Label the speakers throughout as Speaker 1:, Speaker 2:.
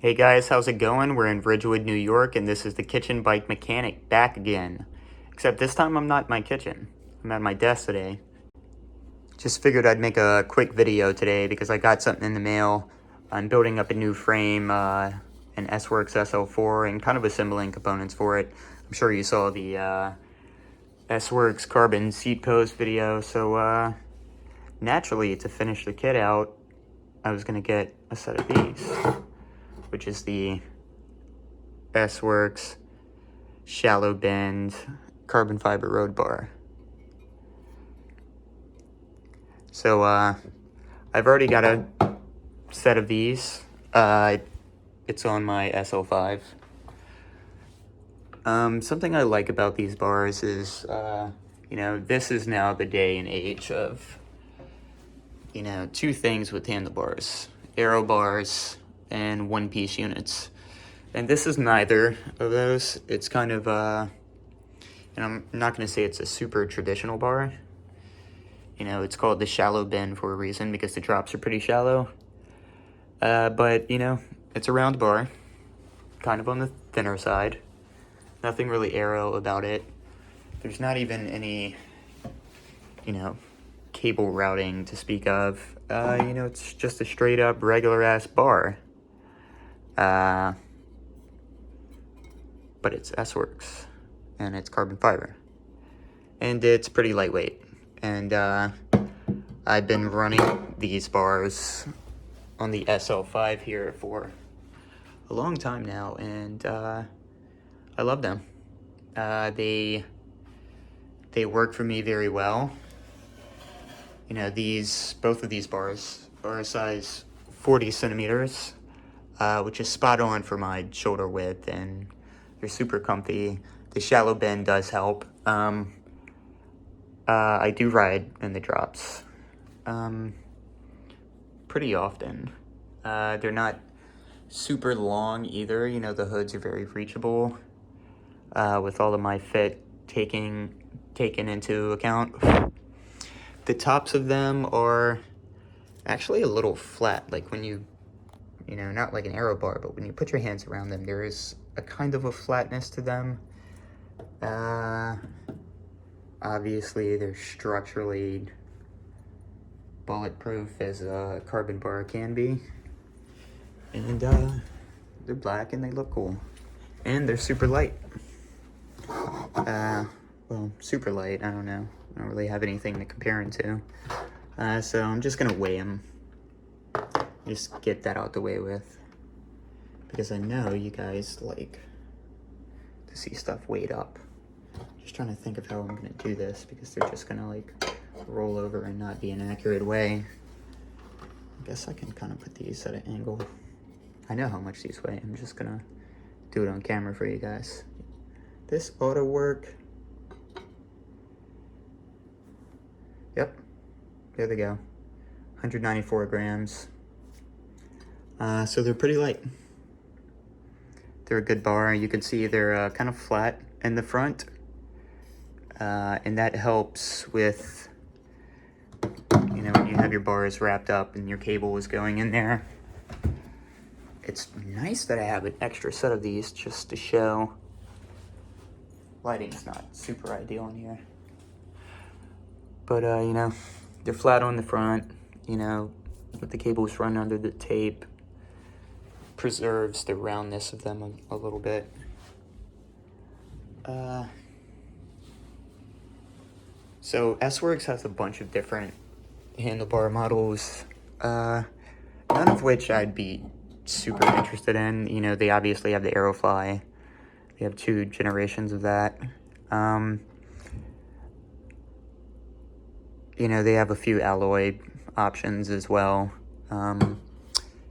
Speaker 1: Hey guys, how's it going? We're in Ridgewood, New York, and this is the Kitchen Bike Mechanic back again. Except this time I'm not in my kitchen. I'm at my desk today. Just figured I'd make a quick video today because I got something in the mail. I'm building up a new frame, an S-Works SL4, and kind of assembling components for it. I'm sure you saw the S-Works carbon seat post video, so naturally to finish the kit out, I was going to get a set of these, which is the S-Works shallow bend carbon fiber road bar. So I've already got a set of these. It's on my SL5. Something I like about these bars is, this is now the day and age of, two things with handlebars: aero bars and one-piece units. And this is neither of those. It's kind of, and I'm not going to say it's a super traditional bar. It's called the shallow bend for a reason because the drops are pretty shallow. But, it's a round bar, kind of on the thinner side. Nothing really aero about it. There's not even any, cable routing to speak of. It's just a straight up regular ass bar. But it's S-Works, and it's carbon fiber, and it's pretty lightweight. And I've been running these bars on the SL5 here for a long time now, and I love them. They work for me very well. Both of these bars are a size 40 centimeters, which is spot on for my shoulder width, and they're super comfy. The shallow bend does help. I do ride in the drops pretty often. They're not super long either. The hoods are very reachable, with all of my fit taken into account. The tops of them are actually a little flat, like when you not like an aero bar, but when you put your hands around them, there is a kind of a flatness to them. Obviously, they're structurally bulletproof as a carbon bar can be. And they're black and they look cool. And they're super light. Well, super light, I don't know. I don't really have anything to compare them to. So I'm just gonna weigh them. Just get that out the way with. Because I know you guys like to see stuff weighed up. Just trying to think of how I'm gonna do this because they're just gonna roll over and not be an accurate way. I guess I can kind of put these at an angle. I know how much these weigh. I'm just gonna do it on camera for you guys. This ought to work. Yep, there they go. 194 grams. So they're pretty light. They're a good bar. You can see they're kind of flat in the front. And that helps with, when you have your bars wrapped up and your cable is going in there. It's nice that I have an extra set of these just to show. Lighting's not super ideal in here. But, they're flat on the front, with the cables run under the tape. Preserves the roundness of them a little bit. So S-Works has a bunch of different handlebar models, none of which I'd be super interested in. They obviously have the Aerofly. They have 2 generations of that. They have a few alloy options as well.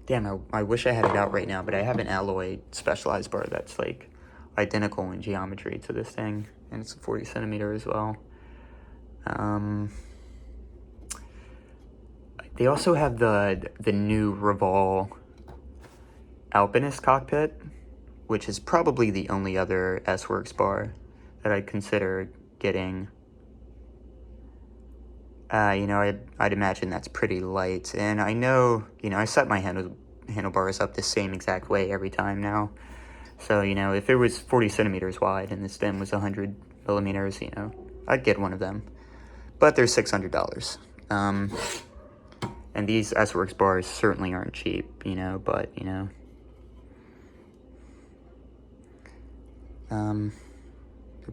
Speaker 1: Damn, I wish I had it out right now, but I have an alloy specialized bar that's identical in geometry to this thing, and it's a 40 centimeter as well. They also have the new Revol Alpinist cockpit, which is probably the only other S-Works bar that I'd consider getting. I'd imagine that's pretty light, and I know, I set my handlebars up the same exact way every time now. So, you know, if it was 40 centimeters wide and the stem was 100 millimeters, you know, I'd get one of them. But they're $600. And these S-Works bars certainly aren't cheap, you know, but, you know, they're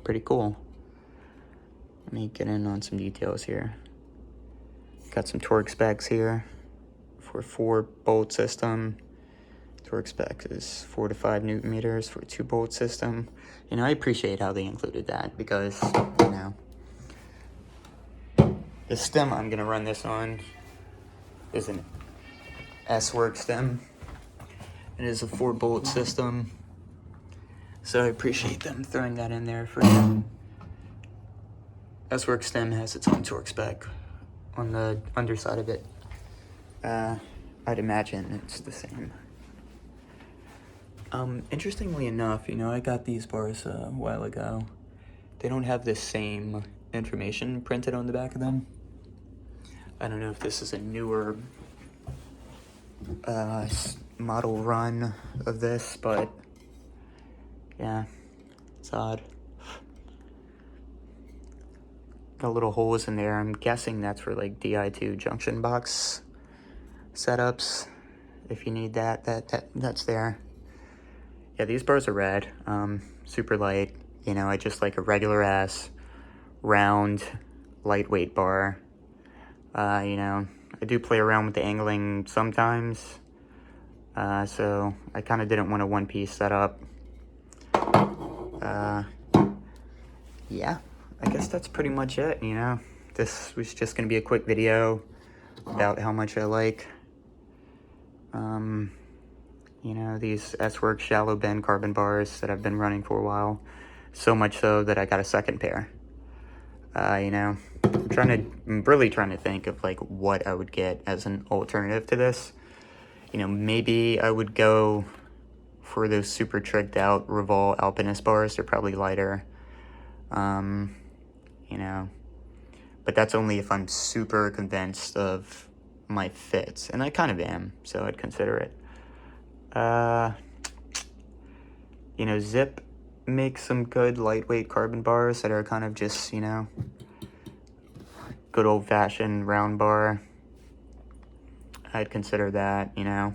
Speaker 1: pretty cool. Let me get in on some details here. Got some torque specs here for a 4-bolt system. Torque spec is 4 to 5 Newton meters for a 2-bolt system. You know, I appreciate how they included that because, you know, the stem I'm gonna run this on is an S-Works stem. It is a 4-bolt system. So I appreciate them throwing that in there for you. S-Works stem has its own torque spec on the underside of it. I'd imagine it's the same. Interestingly enough, you know, I got these bars a while ago. They don't have the same information printed on the back of them. I don't know if this is a newer model run of this, but yeah, it's odd. Got little holes in there. I'm guessing that's for like Di2 junction box setups. If you need that's there. Yeah, these bars are rad. Super light. You know, I just like a regular ass, round, lightweight bar. You know, I do play around with the angling sometimes. So I kind of didn't want a one-piece setup. Yeah, I guess that's pretty much it, you know. This was just going to be a quick video about how much I like, you know, these S-Works shallow bend carbon bars that I've been running for a while. So much so that I got a second pair. You know, I'm really trying to think of like what I would get as an alternative to this. You know, maybe I would go for those super tricked out Revol Alpinist bars. They're probably lighter. You know, but that's only if I'm super convinced of my fits, and I kind of am, so I'd consider it. You know, Zip makes some good lightweight carbon bars that are kind of just, you know, good old-fashioned round bar. I'd consider that, you know.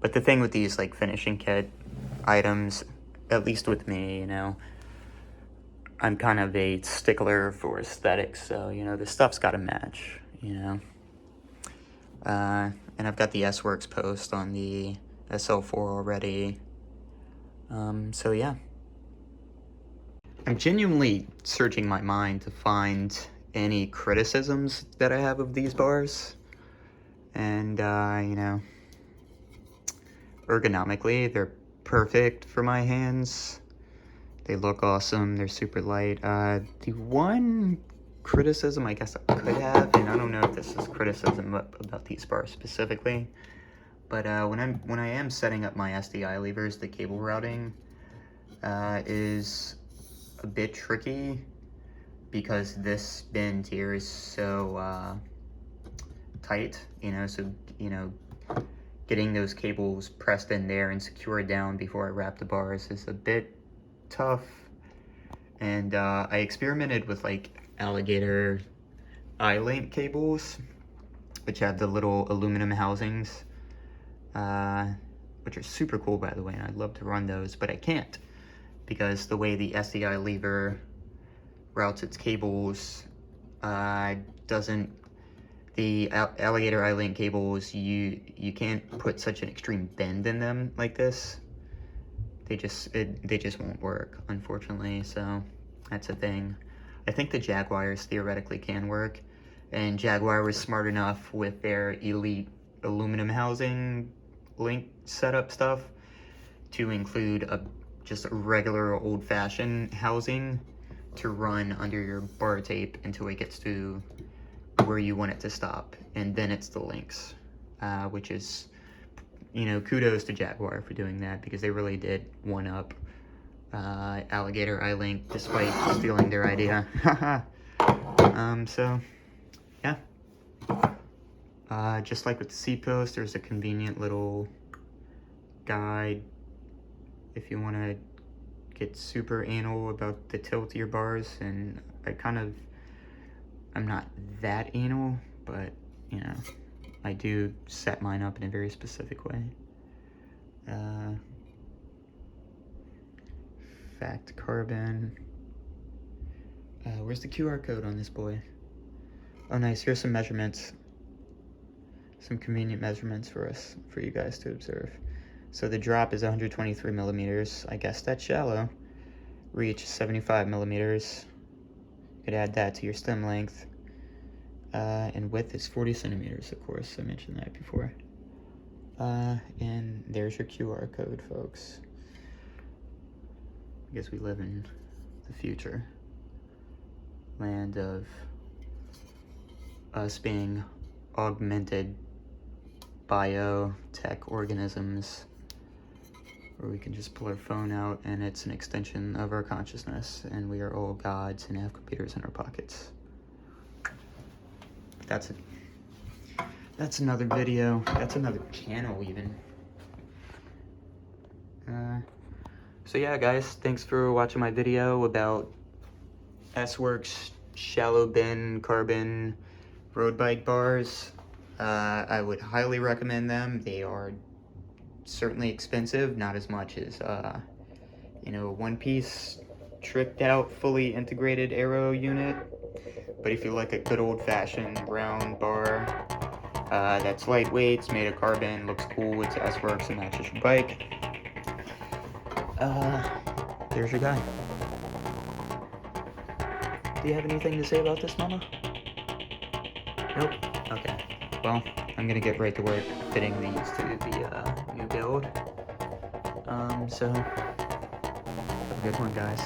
Speaker 1: But the thing with these, like, finishing kit items, at least with me, you know, I'm kind of a stickler for aesthetics, so, you know, the stuff's got to match, you know. And I've got the S-Works post on the SL4 already. So, yeah. I'm genuinely searching my mind to find any criticisms that I have of these bars. And, you know, ergonomically, they're perfect for my hands. They look awesome. They're super light. The one criticism I guess I could have, and I don't know if this is criticism about these bars specifically, but when I am setting up my SDI levers, the cable routing is a bit tricky because this bend here is so tight, you know, so, you know, getting those cables pressed in there and secured down before I wrap the bars is a bit tough. And I experimented with like alligator eye-link cables, which have the little aluminum housings, which are super cool, by the way, and I'd love to run those, but I can't because the way the SDI lever routes its cables doesn't. The alligator eye-link cables, you can't put such an extreme bend in them like this. They just won't work, unfortunately, so that's a thing. I think the Jaguars theoretically can work, and Jaguar was smart enough with their elite aluminum housing link setup stuff to include just a regular old-fashioned housing to run under your bar tape until it gets to where you want it to stop, and then it's the links, which is, you know, kudos to Jaguar for doing that because they really did one-up alligator eye link despite stealing their idea. So yeah, just like with the seat post, there's a convenient little guide if you want to get super anal about the tilt of your bars, and I'm not that anal, but you know, I do set mine up in a very specific way. Fact carbon. Where's the QR code on this boy? Oh nice, here's some measurements. Some convenient measurements for you guys to observe. So the drop is 123 millimeters. I guess that's shallow. Reach 75 millimeters. You could add that to your stem length. And width is 40 centimeters, of course. I mentioned that before. And there's your QR code, folks. I guess we live in the future. Land of us being augmented biotech organisms, where we can just pull our phone out and it's an extension of our consciousness, and we are all gods and have computers in our pockets. That's another video. That's another channel even. So yeah, guys, thanks for watching my video about S-Works shallow bin carbon road bike bars. I would highly recommend them. They are certainly expensive, not as much as you know, one-piece tricked out fully integrated aero unit, but if you like a good old-fashioned round bar that's lightweight, it's made of carbon, looks cool, it's S-Works and matches your bike, there's your guy. Do you have anything to say about this, Mama? Nope. Okay. Well, I'm gonna get right to work fitting these to the new build. So have a good one, guys.